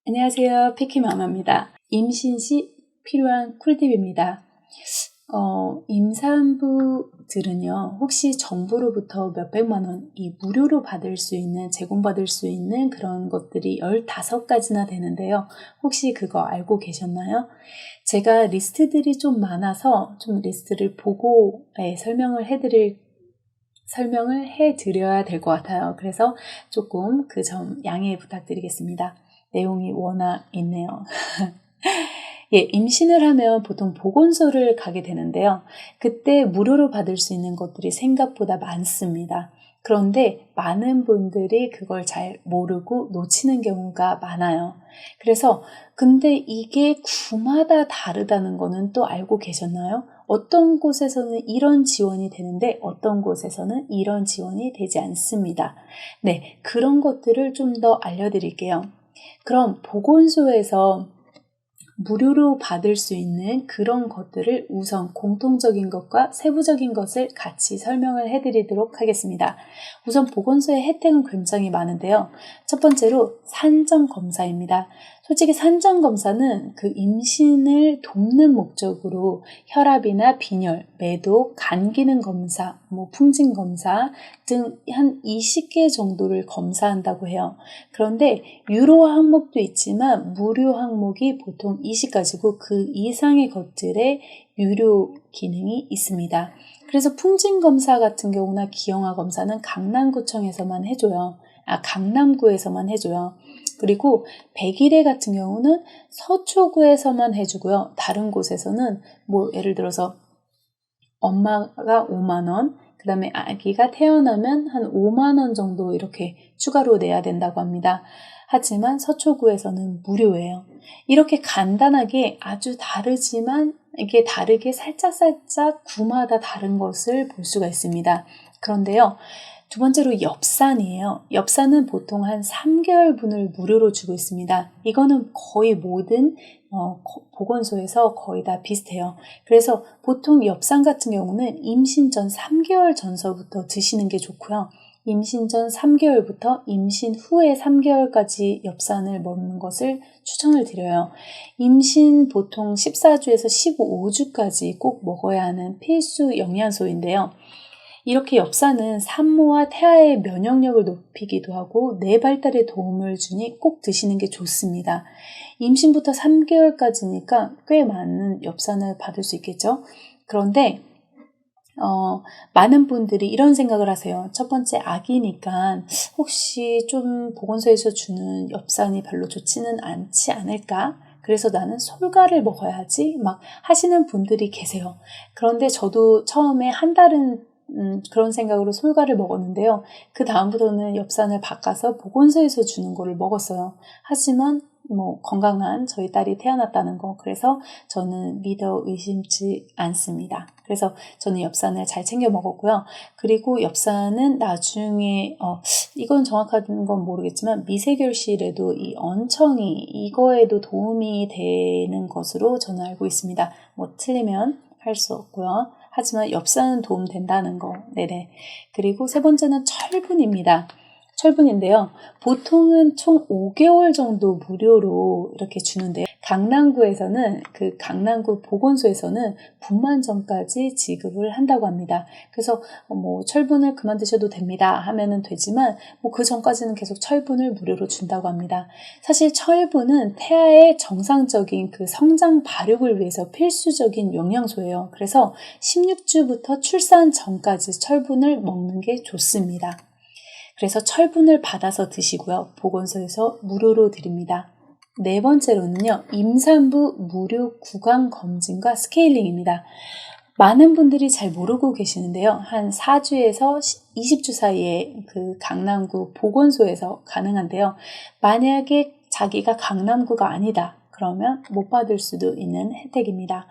안녕하세요. 피키마마입니다. 임신 시 필요한 꿀팁입니다. 임산부들은요, 혹시 정부로부터 몇백만 원 무료로 받을 수 있는, 제공받을 수 있는 그런 것들이 15가지나 되는데요. 혹시 그거 알고 계셨나요? 제가 리스트들이 좀 많아서 좀 리스트를 보고 설명을 해드려야 될 것 같아요. 그래서 조금 그 점 양해 부탁드리겠습니다. 내용이 워낙 있네요. 예, 임신을 하면 보통 보건소를 가게 되는데요. 그때 무료로 받을 수 있는 것들이 생각보다 많습니다. 그런데 많은 분들이 그걸 잘 모르고 놓치는 경우가 많아요. 그래서 근데 이게 구마다 다르다는 거는 또 알고 계셨나요? 어떤 곳에서는 이런 지원이 되는데 어떤 곳에서는 이런 지원이 되지 않습니다. 네, 그런 것들을 좀 더 알려드릴게요. 그럼 보건소에서 무료로 받을 수 있는 그런 것들을 우선 공통적인 것과 세부적인 것을 같이 설명을 해드리도록 하겠습니다. 우선 보건소의 혜택은 굉장히 많은데요. 첫 번째로 산정검사입니다. 솔직히 산정검사는 그 임신을 돕는 목적으로 혈압이나 빈혈, 매독, 간 기능 검사, 풍진 검사 등 한 20개 정도를 검사한다고 해요. 그런데 유료 항목도 있지만 무료 항목이 보통 20가지고 그 이상의 것들에 유료 기능이 있습니다. 그래서 풍진 검사 같은 경우나 기형아 검사는 강남구청에서만 해줘요. 강남구에서만 해줘요. 그리고 백일해 같은 경우는 서초구에서만 해주고요. 다른 곳에서는 예를 들어서 엄마가 5만 원, 그 다음에 아기가 태어나면 한 5만 원 정도 이렇게 추가로 내야 된다고 합니다. 하지만 서초구에서는 무료예요. 이렇게 간단하게 아주 다르지만 이게 다르게 살짝살짝 구마다 다른 것을 볼 수가 있습니다. 그런데요. 두 번째로 엽산이에요. 엽산은 보통 한 3개월분을 무료로 주고 있습니다. 이거는 거의 모든 보건소에서 거의 다 비슷해요. 그래서 보통 엽산 같은 경우는 임신 전 3개월 전서부터 드시는 게 좋고요. 임신 전 3개월부터 임신 후에 3개월까지 엽산을 먹는 것을 추천을 드려요. 임신 보통 14주에서 15주까지 꼭 먹어야 하는 필수 영양소인데요. 이렇게 엽산은 산모와 태아의 면역력을 높이기도 하고 뇌 발달에 도움을 주니 꼭 드시는 게 좋습니다. 임신부터 3개월까지니까 꽤 많은 엽산을 받을 수 있겠죠. 그런데 많은 분들이 이런 생각을 하세요. 첫 번째 아기니까 혹시 좀 보건소에서 주는 엽산이 별로 좋지는 않지 않을까? 그래서 나는 솔가를 먹어야지 막 하시는 분들이 계세요. 그런데 저도 처음에 한 달은 그런 생각으로 솔가를 먹었는데요. 그 다음부터는 엽산을 바꿔서 보건소에서 주는 거를 먹었어요. 하지만 건강한 저희 딸이 태어났다는 거, 그래서 저는 믿어 의심치 않습니다. 그래서 저는 엽산을 잘 챙겨 먹었고요. 그리고 엽산은 나중에 이건 정확한 건 모르겠지만 미세결실에도 이 언청이 이거에도 도움이 되는 것으로 저는 알고 있습니다. 틀리면 할 수 없고요. 하지만 엽산은 도움된다는 거. 네네. 그리고 세 번째는 철분입니다. 철분인데요. 보통은 총 5개월 정도 무료로 이렇게 주는데요. 강남구에서는 강남구 보건소에서는 분만 전까지 지급을 한다고 합니다. 그래서 철분을 그만 드셔도 됩니다 하면은 되지만 그 전까지는 계속 철분을 무료로 준다고 합니다. 사실 철분은 태아의 정상적인 그 성장 발육을 위해서 필수적인 영양소예요. 그래서 16주부터 출산 전까지 철분을 먹는 게 좋습니다. 그래서 철분을 받아서 드시고요. 보건소에서 무료로 드립니다. 네 번째로는요. 임산부 무료 구강검진과 스케일링입니다. 많은 분들이 잘 모르고 계시는데요. 한 4주에서 20주 사이에 그 강남구 보건소에서 가능한데요. 만약에 자기가 강남구가 아니다. 그러면 못 받을 수도 있는 혜택입니다.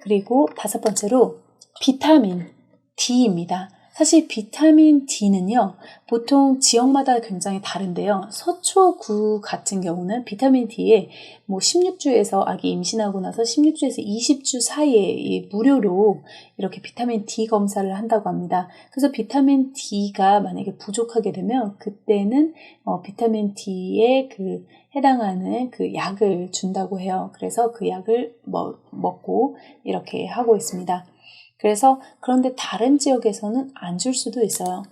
그리고 다섯 번째로 비타민 D입니다. 사실 비타민 D는요, 보통 지역마다 굉장히 다른데요. 서초구 같은 경우는 비타민 D에 뭐 16주에서 아기 임신하고 나서 16주에서 20주 사이에 무료로 이렇게 비타민 D 검사를 한다고 합니다. 그래서 비타민 D가 만약에 부족하게 되면 그때는 비타민 D에 그 해당하는 그 약을 준다고 해요. 그래서 그 약을 먹고 이렇게 하고 있습니다. 그래서 그런데 다른 지역에서는 안 줄 수도 있어요.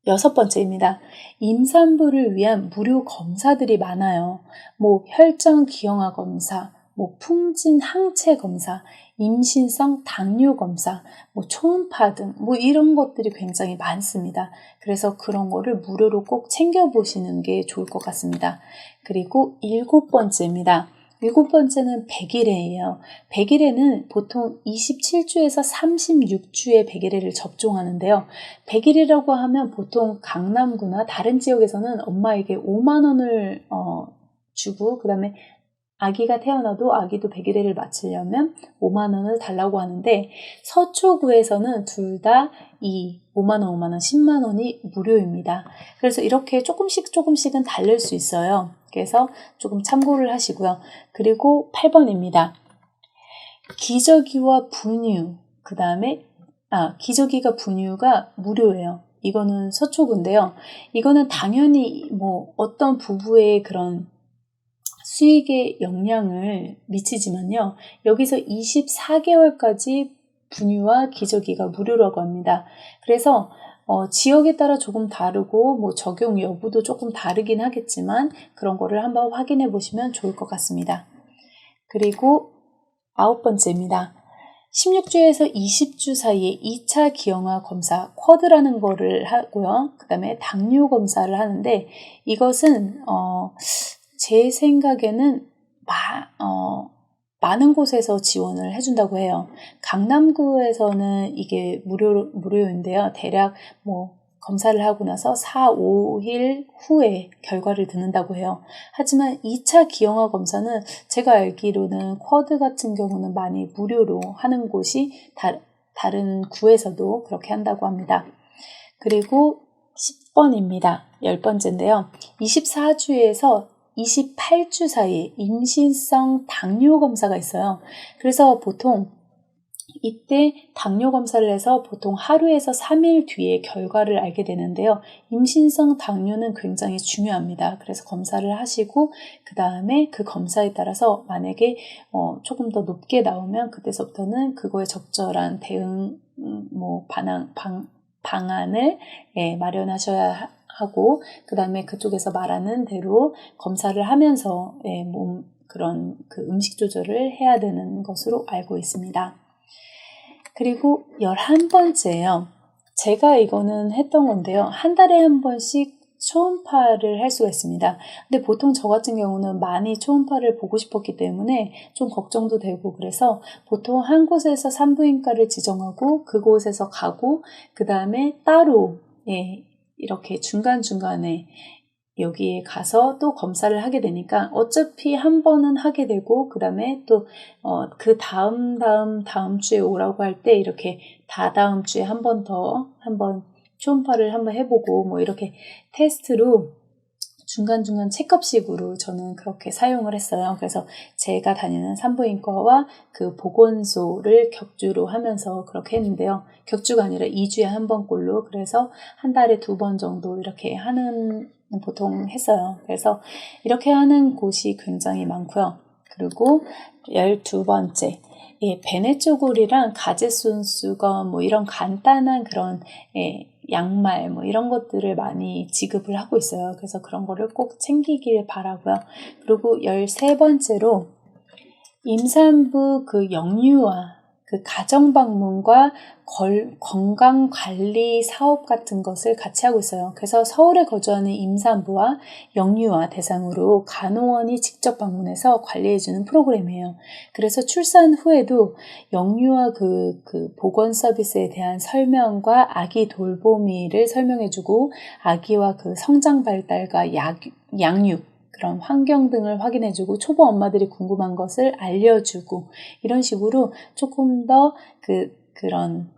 6번째입니다. 임산부를 위한 무료 검사들이 많아요. 뭐 혈전 기형아 검사, 뭐 풍진 항체 검사, 임신성 당뇨 검사, 뭐 초음파 등 뭐 이런 것들이 굉장히 많습니다. 그래서 그런 거를 무료로 꼭 챙겨보시는 게 좋을 것 같습니다. 그리고 7번째입니다. 7번째는 100일애예요. 100일애는 보통 27주에서 36주에 100일애를 접종하는데요. 100일이라고 하면 보통 강남구나 다른 지역에서는 엄마에게 5만 원을 주고 그 다음에 아기가 태어나도 아기도 100일애를 맞추려면 5만 원을 달라고 하는데 서초구에서는 둘 다 이 5만 원, 5만 원, 10만 원이 무료입니다. 그래서 이렇게 조금씩은 다를 수 있어요. 그래서 조금 참고를 하시고요. 그리고 8번입니다. 기저귀와 분유, 그 다음에 기저귀가 분유가 무료예요. 이거는 서초구인데요. 이거는 당연히 뭐 어떤 부부의 그런 수익에 영향을 미치지만요. 여기서 24개월까지 분유와 기저귀가 무료라고 합니다. 그래서 지역에 따라 조금 다르고 뭐 적용 여부도 조금 다르긴 하겠지만 그런 거를 한번 확인해 보시면 좋을 것 같습니다. 그리고 9번째입니다. 16주에서 20주 사이에 2차 기형아 검사, 쿼드라는 거를 하고요. 그 다음에 당뇨 검사를 하는데 이것은 제 생각에는 많은 곳에서 지원을 해준다고 해요. 강남구에서는 이게 무료인데요. 대략 뭐 검사를 하고 나서 4, 5일 후에 결과를 듣는다고 해요. 하지만 2차 기형아 검사는 제가 알기로는 쿼드 같은 경우는 많이 무료로 하는 곳이 다른 구에서도 그렇게 한다고 합니다. 그리고 10번입니다. 10번째인데요. 24주에서 28주 사이에 임신성 당뇨 검사가 있어요. 그래서 보통 이때 당뇨 검사를 해서 보통 하루에서 3일 뒤에 결과를 알게 되는데요. 임신성 당뇨는 굉장히 중요합니다. 그래서 검사를 하시고 그 다음에 그 검사에 따라서 만약에 조금 더 높게 나오면 그때서부터는 그거에 적절한 대응 방안을 마련하셔야 하고 그 다음에 그쪽에서 말하는 대로 검사를 하면서 그런 그 음식 조절을 해야 되는 것으로 알고 있습니다. 그리고 11번째예요. 제가 이거는 했던 건데요. 한 달에 한 번씩 초음파를 할 수가 있습니다. 근데 보통 저 같은 경우는 많이 초음파를 보고 싶었기 때문에 좀 걱정도 되고 그래서 보통 한 곳에서 산부인과를 지정하고 그곳에서 가고 그 다음에 따로 이렇게 중간중간에 여기에 가서 또 검사를 하게 되니까 어차피 한 번은 하게 되고 그 다음에 또 그 다음 주에 오라고 할 때 이렇게 다다음 주에 한 번 초음파를 한번 해보고 뭐 이렇게 테스트로 중간중간 체크업식으로 저는 그렇게 사용을 했어요. 그래서 제가 다니는 산부인과와 그 보건소를 격주로 하면서 그렇게 했는데요. 격주가 아니라 2주에 한 번꼴로 그래서 한 달에 2번 정도 이렇게 보통 했어요. 그래서 이렇게 하는 곳이 굉장히 많고요. 그리고 12번째, 베네쪼골이랑 가제손수건 뭐 이런 간단한 그런 양말 뭐 이런 것들을 많이 지급을 하고 있어요. 그래서 그런 거를 꼭 챙기길 바라고요. 그리고 13번째로 임산부 그 영유아 그 가정방문과 건강관리 사업 같은 것을 같이 하고 있어요. 그래서 서울에 거주하는 임산부와 영유아 대상으로 간호원이 직접 방문해서 관리해주는 프로그램이에요. 그래서 출산 후에도 영유아 그 보건 서비스에 대한 설명과 아기 돌보미를 설명해주고 아기와 그 성장 발달과 양육 그런 환경 등을 확인해주고 초보 엄마들이 궁금한 것을 알려주고 이런 식으로 조금 더 그런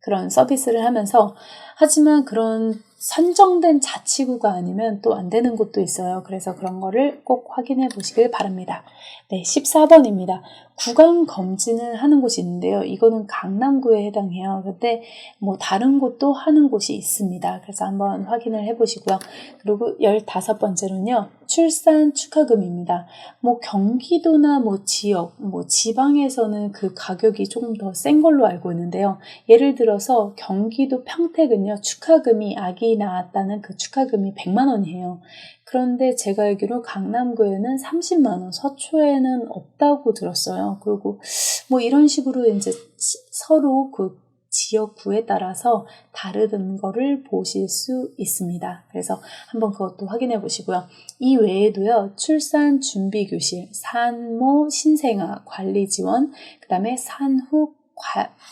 그런 서비스를 하면서 하지만 그런 선정된 자치구가 아니면 또 안 되는 곳도 있어요. 그래서 그런 거를 꼭 확인해 보시길 바랍니다. 네, 14번입니다. 구강 검진을 하는 곳이 있는데요. 이거는 강남구에 해당해요. 근데 뭐 다른 곳도 하는 곳이 있습니다. 그래서 한번 확인을 해 보시고요. 그리고 15번째로는요. 출산 축하금입니다. 뭐 경기도나 뭐 지역, 뭐 지방에서는 그 가격이 조금 더 센 걸로 알고 있는데요. 예를 들어서 경기도 평택은요. 축하금이 아기 낳았다는 그 축하금이 100만 원이에요. 그런데 제가 알기로 강남구에는 30만 원, 서초에는 없다고 들었어요. 그리고 뭐 이런 식으로 이제 서로 그 지역구에 따라서 다른 거를 보실 수 있습니다. 그래서 한번 그것도 확인해 보시고요. 이 외에도요, 출산 준비 교실, 산모 신생아 관리 지원, 그 다음에 산후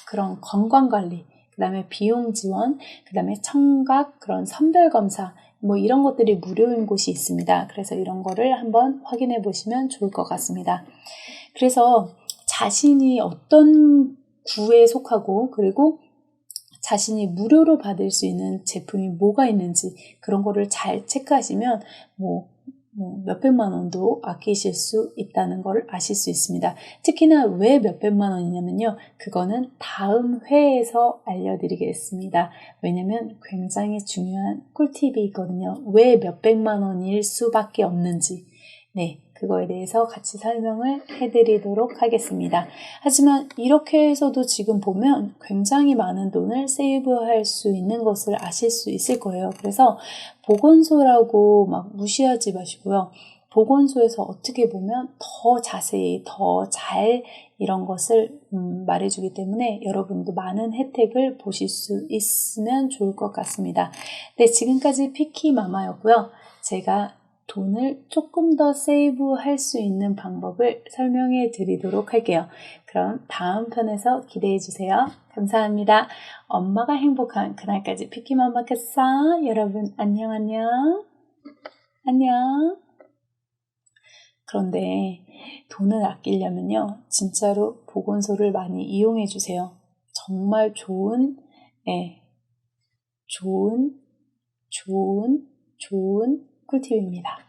그런 건강 관리, 그 다음에 비용 지원, 그 다음에 청각 그런 선별 검사, 뭐 이런 것들이 무료인 곳이 있습니다. 그래서 이런 거를 한번 확인해 보시면 좋을 것 같습니다. 그래서 자신이 어떤 구에 속하고 그리고 자신이 무료로 받을 수 있는 제품이 뭐가 있는지 그런 거를 잘 체크하시면 뭐 몇백만 원도 아끼실 수 있다는 걸 아실 수 있습니다. 특히나 왜 몇백만 원이냐면요. 그거는 다음 회에서 알려드리겠습니다. 왜냐면 굉장히 중요한 꿀팁이 있거든요. 왜 몇백만 원일 수밖에 없는지. 네, 그거에 대해서 같이 설명을 해드리도록 하겠습니다. 하지만 이렇게 해서도 지금 보면 굉장히 많은 돈을 세이브할 수 있는 것을 아실 수 있을 거예요. 그래서 보건소라고 막 무시하지 마시고요. 보건소에서 어떻게 보면 더 자세히, 더 잘 이런 것을 말해주기 때문에 여러분도 많은 혜택을 보실 수 있으면 좋을 것 같습니다. 네, 지금까지 피키마마였고요. 제가 돈을 조금 더 세이브할 수 있는 방법을 설명해 드리도록 할게요. 그럼 다음 편에서 기대해 주세요. 감사합니다. 엄마가 행복한 그날까지 피키맘마겠어. 여러분 안녕. 그런데 돈을 아끼려면요. 진짜로 보건소를 많이 이용해 주세요. 정말 좋은 꿀팁입니다.